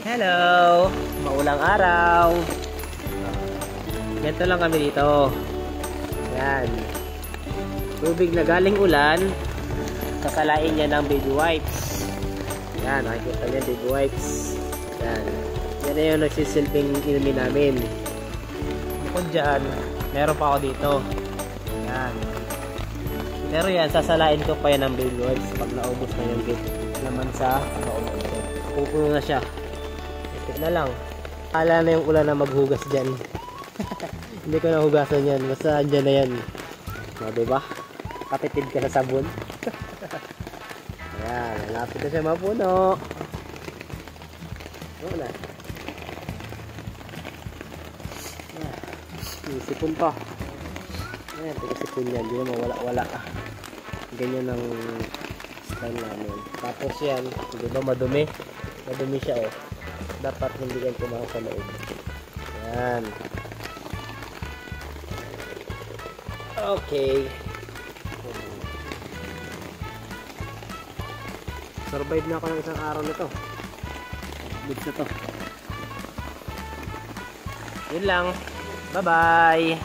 Hello! Maulang araw. Ganito lang kami dito. Yan. Tubig na galing ulan. Sasalain niya ng baby wipes. Yan, nakikita niya baby wipes. Yan. Yan na yung nagsisilbing inumin namin. Bukod dyan, meron pa ako dito. Yan. Pero yan, sasalain ko pa yan ng baby wipes pag naubos na yung laman sa paubos ko. Pupuno na siya. Ikit na lang. Akala na yung ulan na maghugas dyan. Hindi ko nahugasan yan. Basta dyan na yan. O, diba? Katitid ka sa sabon. Ayan. Malapit na siya mapuno. Oo na. Sipon pa. Ayan. Sipon yan. Hindi na mawala-wala. Ganyan ang style namin. Tapos yan. Diba madumi? Madumi siya oh. Dapat hindi yan pumasok sa loob. Ayan. Okay. Survive na ako ng isang araw nito. Goods na to. Yun lang. Bye-bye.